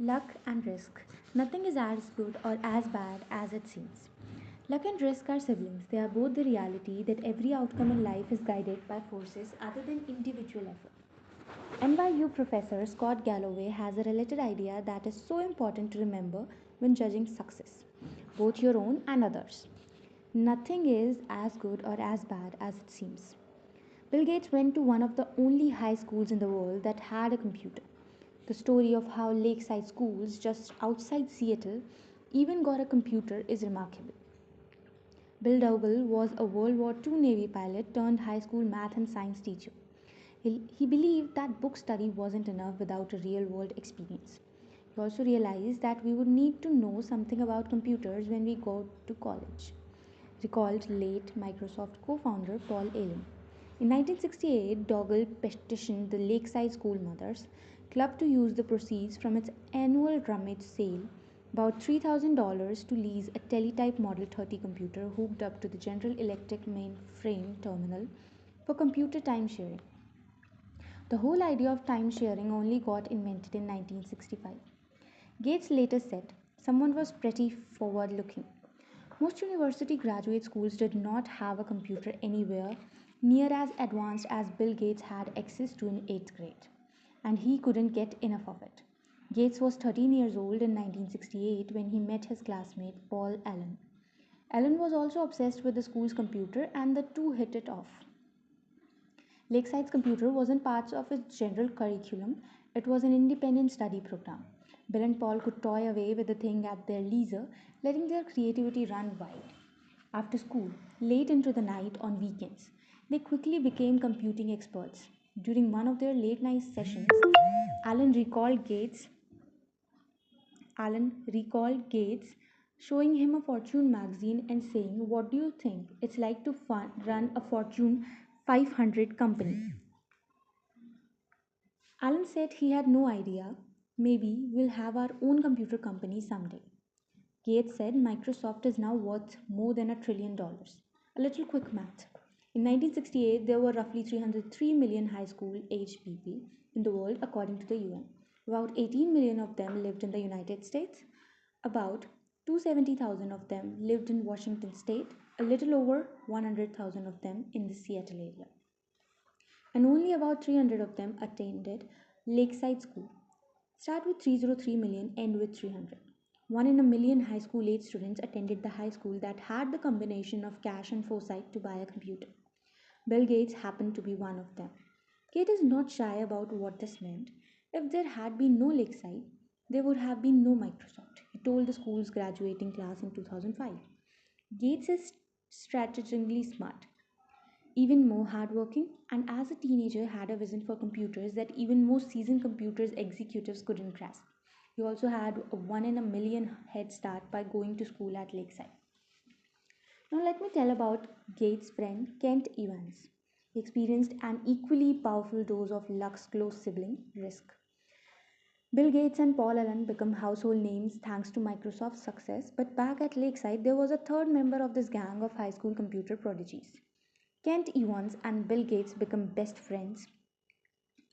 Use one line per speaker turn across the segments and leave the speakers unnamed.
Luck and risk. Nothing is as good or as bad as it seems. Luck and risk are siblings. They are both the reality that every outcome in life is guided by forces other than individual effort. NYU professor Scott Galloway has a related idea that is so important to remember when judging success, both your own and others. Nothing is as good or as bad as it seems. Bill Gates went to one of the only high schools in the world that had a computer. The story of how lakeside schools just outside Seattle even got a computer is remarkable. Bill Dougal was a World War II Navy pilot turned high school math and science teacher. He believed that book study wasn't enough without a real world experience. He also realized that we would need to know something about computers when we go to college, recalled late Microsoft co founder Paul Allen. In 1968, Dougal petitioned the Lakeside School Mothers Club to use the proceeds from its annual rummage sale, about $3,000, to lease a teletype Model 30 computer hooked up to the General Electric mainframe terminal for computer time sharing. The whole idea of time sharing only got invented in 1965. Gates later said, "Someone was pretty forward looking." Most university graduate schools did not have a computer anywhere near as advanced as Bill Gates had access to in 8th grade, and he couldn't get enough of it. Gates was 13 years old in 1968 when he met his classmate Paul Allen. Allen was also obsessed with the school's computer, and the two hit it off. Lakeside's computer wasn't part of its general curriculum, it was an independent study program. Bill and Paul could toy away with the thing at their leisure, letting their creativity run wild. After school, late into the night on weekends, they quickly became computing experts. During one of their late night sessions, Allen recalled Gates Allen recalled Gates showing him a Fortune magazine and saying, "What do you think it's like to run a Fortune 500 company?" Allen said he had no idea. "Maybe we'll have our own computer company someday." Gates said Microsoft is now worth more than $1 trillion. A little quick math. In 1968, there were roughly 303 million high school aged people in the world, according to the UN. About 18 million of them lived in the United States. About 270,000 of them lived in Washington state, a little over 100,000 of them in the Seattle area, and only about 300 of them attended Lakeside School. Start with 303 million, end with 300. One in a million high school age students attended the high school that had the combination of cash and foresight to buy a computer. Bill Gates happened to be one of them. Gates is not shy about what this meant. If there had been no Lakeside, there would have been no Microsoft, he told the school's graduating class in 2005. Gates is strategically smart, even more hardworking, and as a teenager had a vision for computers that even most seasoned computers executives couldn't grasp. He also had a one in a million head start by going to school at Lakeside. Now let me tell about Gates' friend Kent Evans. He experienced an equally powerful dose of luck's close sibling, risk. Bill Gates and Paul Allen become household names thanks to Microsoft's success, but back at Lakeside there was a third member of this gang of high school computer prodigies. Kent Evans and Bill Gates become best friends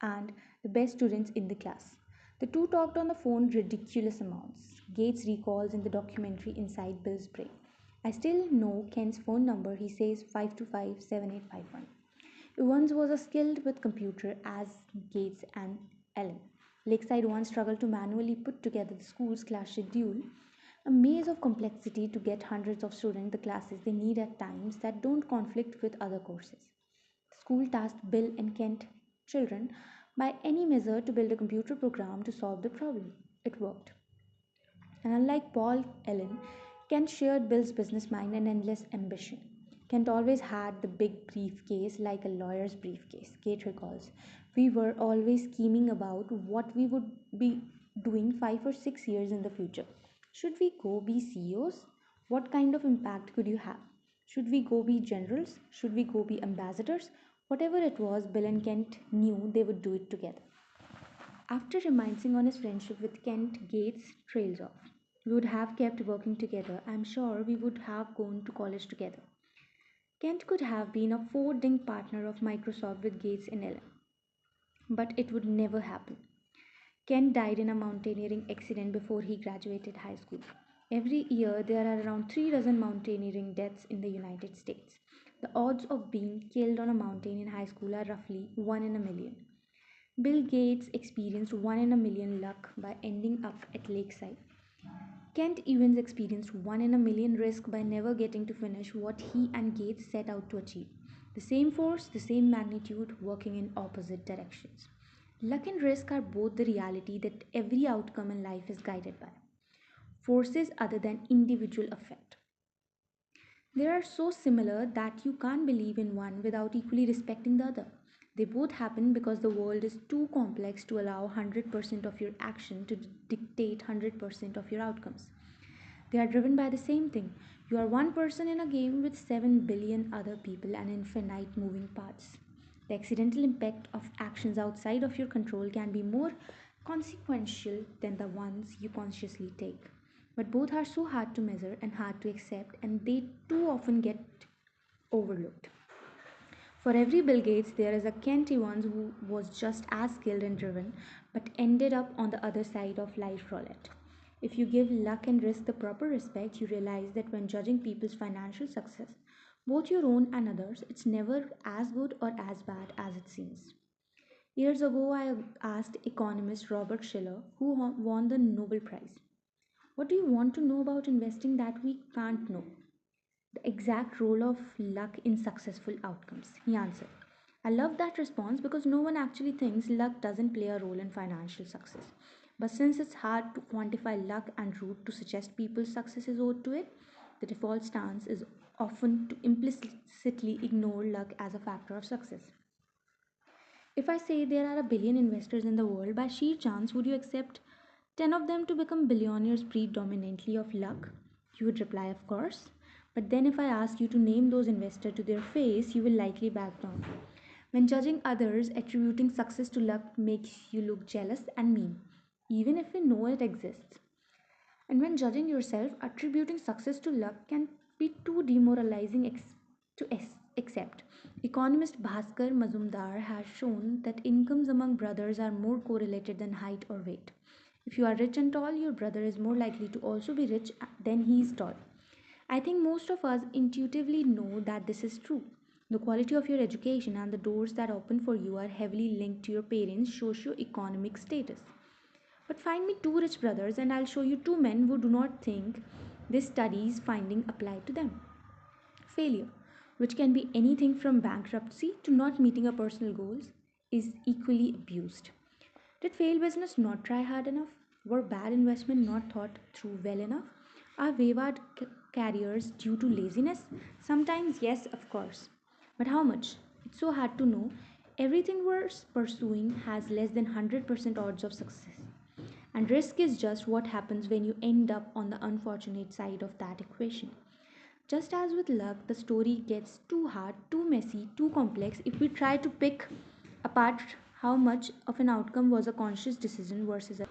and the best students in the class. The two talked on the phone ridiculous amounts. Gates recalls in the documentary Inside Bill's Brain. "I still know Kent's phone number," he says, 525-7851. Evans was as skilled with computer as Gates and Allen. Lakeside once struggled to manually put together the school's class schedule, a maze of complexity to get hundreds of students the classes they need at times that don't conflict with other courses. The school tasked Bill and Kent, children, by any measure to build a computer program to solve the problem. It worked. And unlike Paul Allen, Kent shared Bill's business mind and endless ambition. Kent always had the big briefcase like a lawyer's briefcase, Kate recalls. "We were always scheming about what we would be doing 5 or 6 years in the future. Should we go be CEOs? What kind of impact could you have? Should we go be generals? Should we go be ambassadors?" Whatever it was, Bill and Kent knew they would do it together. After reminiscing on his friendship with Kent, Gates trails off. "We would have kept working together. I'm sure we would have gone to college together." Kent could have been a founding partner of Microsoft with Gates and Allen, but it would never happen. Ken died in a mountaineering accident before he graduated high school. Every year, there are around 3 dozen mountaineering deaths in the United States. The odds of being killed on a mountain in high school are roughly 1 in a million. Bill Gates experienced 1 in a million luck by ending up at Lakeside. Kent Evans experienced 1 in a million risk by never getting to finish what he and Gates set out to achieve. The same force, the same magnitude, working in opposite directions. Luck and risk are both the reality that every outcome in life is guided by forces other than individual effect. They are so similar that you can't believe in one without equally respecting the other. They both happen because the world is too complex to allow 100% of your action to dictate 100% of your outcomes. They are driven by the same thing. You are one person in a game with 7 billion other people and infinite moving parts. The accidental impact of actions outside of your control can be more consequential than the ones you consciously take. But both are so hard to measure and hard to accept, and they too often get overlooked. For every Bill Gates, there is a Kent Evans who was just as skilled and driven, but ended up on the other side of life roulette. If you give luck and risk the proper respect, you realize that when judging people's financial success, both your own and others, it's never as good or as bad as it seems. Years ago, I asked economist Robert Schiller, who won the Nobel Prize, what do you want to know about investing that we can't know? The exact role of luck in successful outcomes. He answered, I love that response because no one actually thinks luck doesn't play a role in financial success. But since it's hard to quantify luck and root to suggest people's success is owed to it, the default stance is often to implicitly ignore luck as a factor of success. If I say there are a billion investors in the world, by sheer chance, would you accept 10 of them to become billionaires predominantly of luck? You would reply, of course. But then, if I ask you to name those investors to their face, you will likely back down. When judging others, attributing success to luck makes you look jealous and mean, even if you know it exists. And when judging yourself, attributing success to luck can be too demoralizing accept. Economist Bhaskar Mazumdar has shown that incomes among brothers are more correlated than height or weight. If you are rich and tall, your brother is more likely to also be rich than he is tall. I think most of us intuitively know that this is true. The quality of your education and the doors that open for you are heavily linked to your parents' socio-economic status. But find me two rich brothers and I'll show you two men who do not think this study's finding apply to them. Failure, which can be anything from bankruptcy to not meeting our personal goals, is equally abused. Did failed business not try hard enough? Were bad investment not thought through well enough? Are wayward careers due to laziness? Sometimes, yes, of course. But how much? It's so hard to know. Everything we're pursuing has less than 100% odds of success. And risk is just what happens when you end up on the unfortunate side of that equation. Just as with luck, the story gets too hard, too messy, too complex if we try to pick apart how much of an outcome was a conscious decision versus a.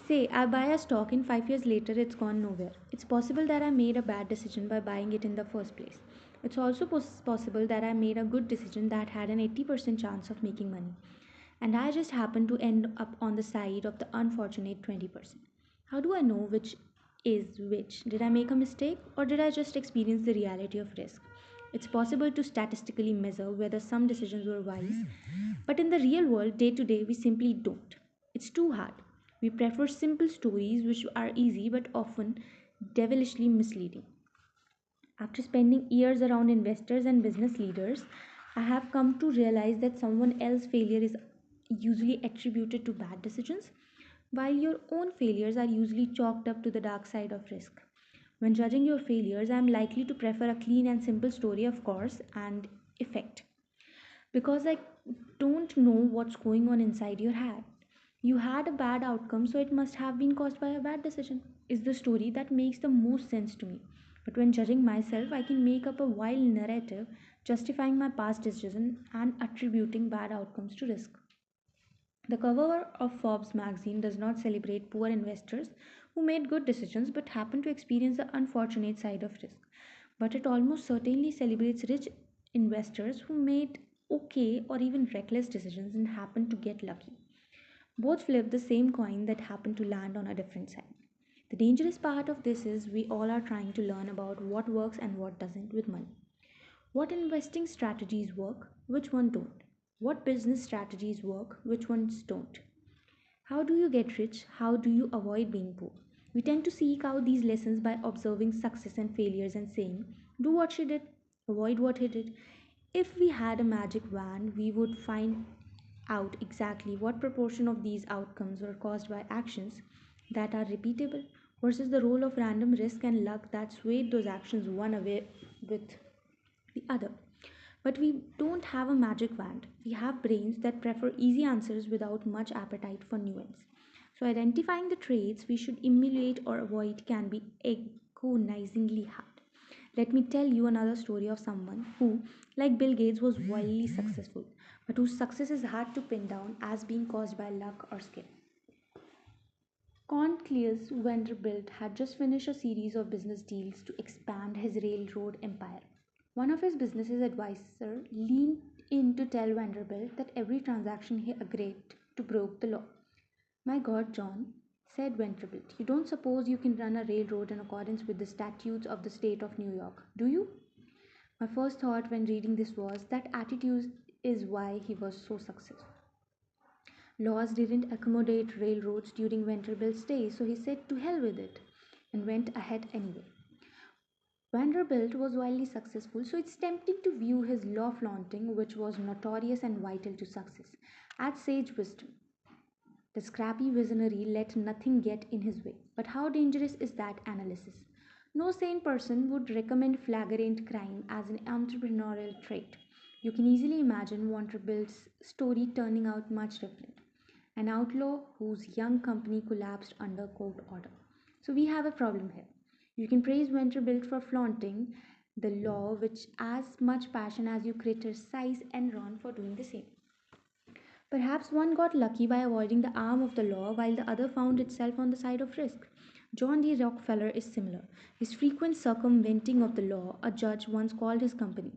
Say, I buy a stock and 5 years later it's gone nowhere. It's possible that I made a bad decision by buying it in the first place. It's also possible that I made a good decision that had an 80% chance of making money. And I just happened to end up on the side of the unfortunate 20%. How do I know which is which? Did I make a mistake or did I just experience the reality of risk? It's possible to statistically measure whether some decisions were wise, but in the real world, day to day, we simply don't. It's too hard. We prefer simple stories which are easy but often devilishly misleading. After spending years around investors and business leaders, I have come to realize that someone else's failure is usually attributed to bad decisions, while your own failures are usually chalked up to the dark side of risk. When judging your failures, I am likely to prefer a clean and simple story of cause and effect because I don't know what's going on inside your head. You had a bad outcome, so it must have been caused by a bad decision, is the story that makes the most sense to me. But when judging myself, I can make up a wild narrative justifying my past decision and attributing bad outcomes to risk. The cover of Forbes magazine does not celebrate poor investors who made good decisions but happen to experience the unfortunate side of risk. But it almost certainly celebrates rich investors who made okay or even reckless decisions and happened to get lucky. Both flip the same coin that happen to land on a different side. The dangerous part of this is we all are trying to learn about what works and what doesn't with money. What investing strategies work, which one don't? What business strategies work, which ones don't? How do you get rich? How do you avoid being poor? We tend to seek out these lessons by observing success and failures and saying, do what she did, avoid what he did. If we had a magic wand, we would find out exactly what proportion of these outcomes were caused by actions that are repeatable versus the role of random risk and luck that swayed those actions one away with the other. But we don't have a magic wand. We have brains that prefer easy answers without much appetite for nuance. So, identifying the traits we should emulate or avoid can be agonizingly hard. Let me tell you another story of someone who, like Bill Gates, was wildly successful, but whose success is hard to pin down as being caused by luck or skill. Cornelius Vanderbilt had just finished a series of business deals to expand his railroad empire. One of his business advisors leaned in to tell Vanderbilt that every transaction he agreed to broke the law. My God, John, said Vanderbilt, you don't suppose you can run a railroad in accordance with the statutes of the state of New York, do you? My first thought when reading this was that attitude is why he was so successful. Laws didn't accommodate railroads during Vanderbilt's stay, so he said to hell with it and went ahead anyway. Vanderbilt was wildly successful, so it's tempting to view his law flaunting, which was notorious and vital to success, as sage wisdom. The scrappy visionary let nothing get in his way. But how dangerous is that analysis? No sane person would recommend flagrant crime as an entrepreneurial trait. You can easily imagine Vanderbilt's story turning out much different. An outlaw whose young company collapsed under court order. So we have a problem here. You can praise Vanderbilt for flaunting the law with as much passion as you criticize Enron for doing the same. Perhaps one got lucky by avoiding the arm of the law while the other found itself on the side of risk. John D. Rockefeller is similar. His frequent circumventing of the law, a judge once called his company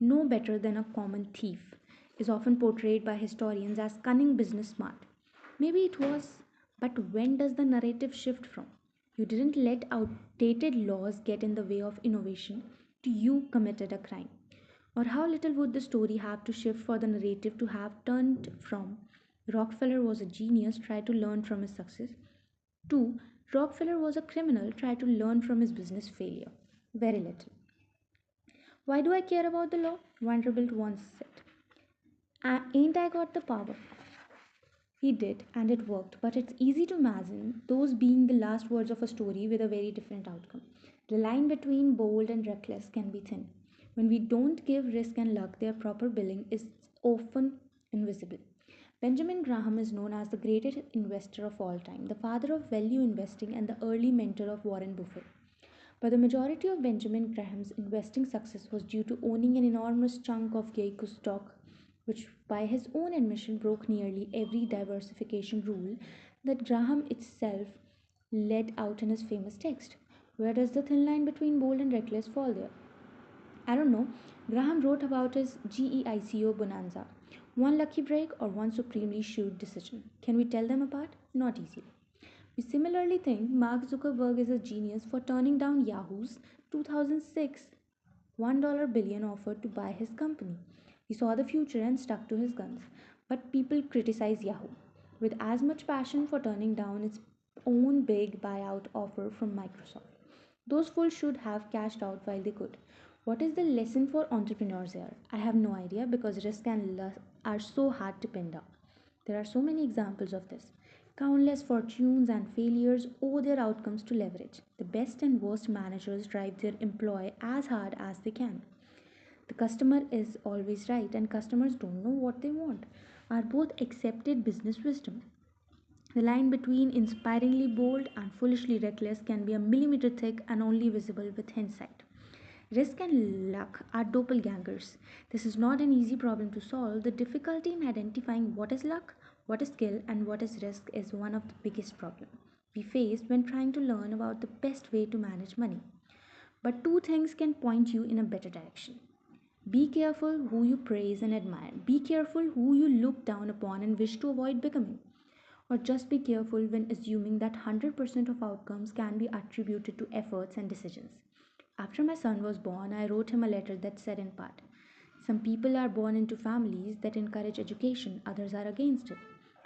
no better than a common thief, is often portrayed by historians as cunning business smart. Maybe it was, but when does the narrative shift from? You didn't let outdated laws get in the way of innovation to you committed a crime. Or how little would the story have to shift for the narrative to have turned from Rockefeller was a genius, try to learn from his success, to Rockefeller was a criminal, try to learn from his business failure? Very little. Why do I care about the law? Vanderbilt once said. Ain't I got the power? He did, and it worked, but it's easy to imagine those being the last words of a story with a very different outcome. The line between bold and reckless can be thin. When we don't give risk and luck their proper billing is often invisible. Benjamin Graham is known as the greatest investor of all time, the father of value investing and the early mentor of Warren Buffett. But the majority of Benjamin Graham's investing success was due to owning an enormous chunk of Geico stock, which by his own admission broke nearly every diversification rule that Graham itself laid out in his famous text. Where does the thin line between bold and reckless fall there? I don't know. Graham wrote about his GEICO bonanza. One lucky break or one supremely shrewd decision. Can we tell them apart? Not easily. We similarly think Mark Zuckerberg is a genius for turning down Yahoo's 2006 $1 billion offer to buy his company. He saw the future and stuck to his guns. But people criticize Yahoo with as much passion for turning down its own big buyout offer from Microsoft. Those fools should have cashed out while they could. What is the lesson for entrepreneurs here? I have no idea because risk and luck are so hard to pin down. There are so many examples of this. Countless fortunes and failures owe their outcomes to leverage. The best and worst managers drive their employee as hard as they can. The customer is always right, and customers don't know what they want, are both accepted business wisdom. The line between inspiringly bold and foolishly reckless can be a millimeter thick and only visible with hindsight. Risk and luck are doppelgangers. This is not an easy problem to solve. The difficulty in identifying what is luck, what is skill, and what is risk is one of the biggest problems we face when trying to learn about the best way to manage money. But two things can point you in a better direction. Be careful who you praise and admire. Be careful who you look down upon and wish to avoid becoming. Or just be careful when assuming that 100% of outcomes can be attributed to efforts and decisions. After my son was born, I wrote him a letter that said in part, some people are born into families that encourage education, others are against it.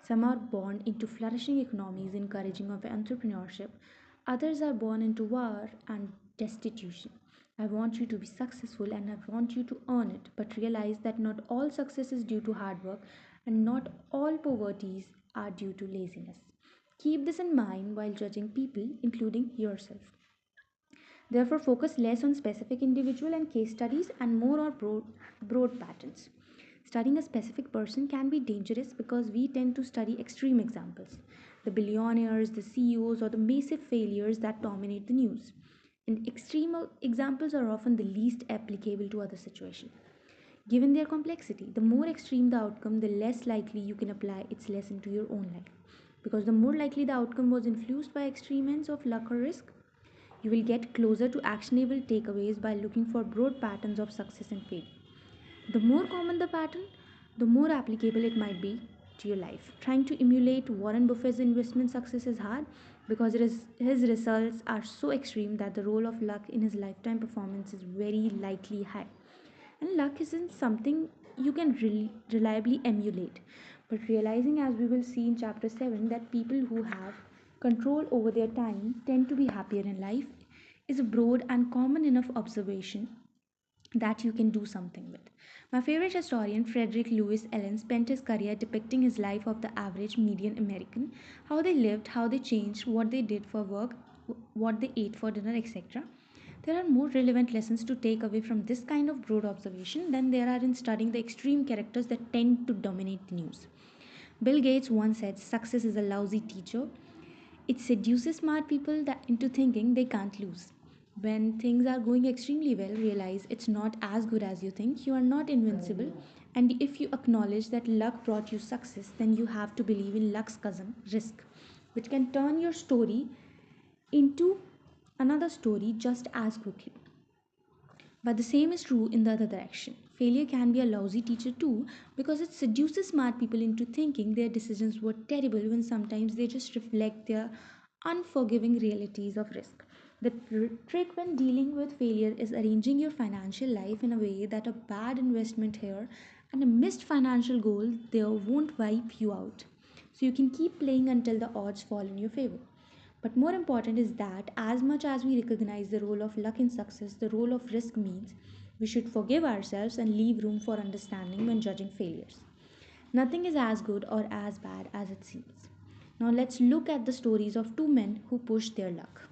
Some are born into flourishing economies encouraging of entrepreneurship, others are born into war and destitution. I want you to be successful and I want you to earn it, but realize that not all success is due to hard work and not all poverties are due to laziness. Keep this in mind while judging people, including yourself. Therefore, focus less on specific individual and case studies and more on broad patterns. Studying a specific person can be dangerous because we tend to study extreme examples, the billionaires, the CEOs, or the massive failures that dominate the news. And extreme examples are often the least applicable to other situations. Given their complexity, the more extreme the outcome, the less likely you can apply its lesson to your own life. Because the more likely the outcome was influenced by extreme ends of luck or risk, you will get closer to actionable takeaways by looking for broad patterns of success and failure. The more common the pattern, the more applicable it might be to your life. Trying to emulate Warren Buffett's investment success is hard because his results are so extreme that the role of luck in his lifetime performance is very likely high. And luck isn't something you can reliably emulate. But realizing, as we will see in chapter 7, that people who have control over their time tend to be happier in life is a broad and common enough observation that you can do something with. My favorite historian, Frederick Lewis Allen, spent his career depicting his life of the average median American, how they lived, how they changed, what they did for work, what they ate for dinner, etc. There are more relevant lessons to take away from this kind of broad observation than there are in studying the extreme characters that tend to dominate the news. Bill Gates once said, success is a lousy teacher. It seduces smart people into thinking they can't lose. When things are going extremely well, realize it's not as good as you think. You are not invincible. And if you acknowledge that luck brought you success, then you have to believe in luck's cousin, risk, which can turn your story into another story just as quickly. But the same is true in the other direction. Failure can be a lousy teacher too because it seduces smart people into thinking their decisions were terrible when sometimes they just reflect their unforgiving realities of risk. The trick when dealing with failure is arranging your financial life in a way that a bad investment here and a missed financial goal there won't wipe you out. So you can keep playing until the odds fall in your favor. But more important is that as much as we recognize the role of luck in success, the role of risk means we should forgive ourselves and leave room for understanding when judging failures. Nothing is as good or as bad as it seems. Now let's look at the stories of two men who pushed their luck.